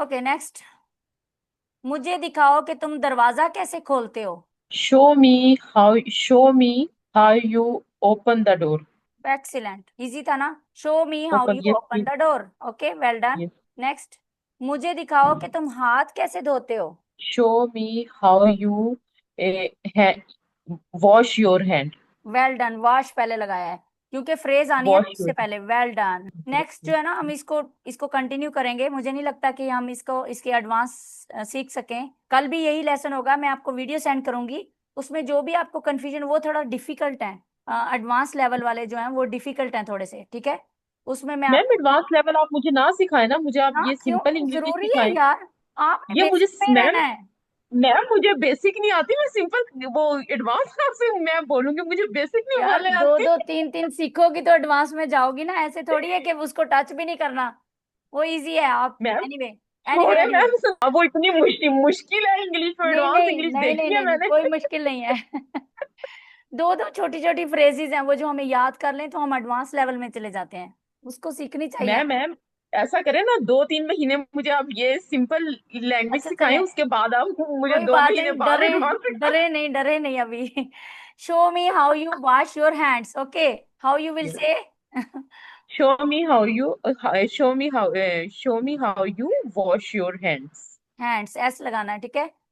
Okay next. मुझे दिखाओ कि तुम दरवाजा कैसे खोलते हो। Show me how you open the door. Excellent, easy था ना। Show me how Open, you yes, open yes, the door. Okay well done. yes. Next. मुझे दिखाओ कि तुम हाथ कैसे धोते हो। Show me how you uh, ha- wash your hand. Well done, wash पहले लगाया है क्योंकि फ्रेज आनी है ना Wash उससे your पहले। Well done. नेक्स्ट जो hand. है ना, हम इसको इसको कंटिन्यू करेंगे। मुझे नहीं लगता कि हम इसको इसके एडवांस सीख सकें। कल भी यही लेसन होगा, मैं आपको वीडियो सेंड करूंगी। उसमें जो भी आपको कंफ्यूजन, वो थोड़ा डिफिकल्ट है। एडवांस लेवल वाले जो हैं वो डिफिकल्ट हैं थोड़े से, ठीक है। उसमें मैं मैम आपको। एडवांस लेवल आप मुझे ना सिखाए ना, मुझे आप हाँ ये क्यों, सिंपल इंग्लिश ही जरूरी है सिखाएं। यार। आपने ये मुझे बेसिक में ही मैम रहना है। मैम मुझे बेसिक नहीं आती, मैं सिंपल वो एडवांस आपसे मैं बोलूंगी, मुझे बेसिक नहीं यार बोलने दो आती। दो तीन तीन सीखोगी तो एडवांस में जाओगी ना, ऐसे थोड़ी है कि उसको टच भी नहीं करना। वो इजी है आप। मैम एनीवे, एनीवे छोड़े एनीवे। मैम, अब वो इतनी मुश्किल है इंग्लिश में, नहीं एडवांस नहीं इंग्लिश नहीं नहीं देखी है नहीं नहीं, मैंने। कोई मुश्किल नहीं है। दो दो छोटी छोटी फ्रेजेस हैं, वो जो हमें याद कर लें तो हम एडवांस लेवल में चले जाते हैं। उसको सीखनी चाहिए। मैम ऐसा करें ना, 2-3 महीने मुझे आप ये सिंपल लैंग्वेज अच्छा सिखाएं, चलें, उसके बाद आप मुझे कोई दो बात महीने नहीं, बाद डरे एडवांस डरे नहीं, डरे नहीं अभी। Show me how you wash your hands. Okay, how you will सिखाएं। से। show me how you wash your hands. Hands, S लगाना है, ठीक है।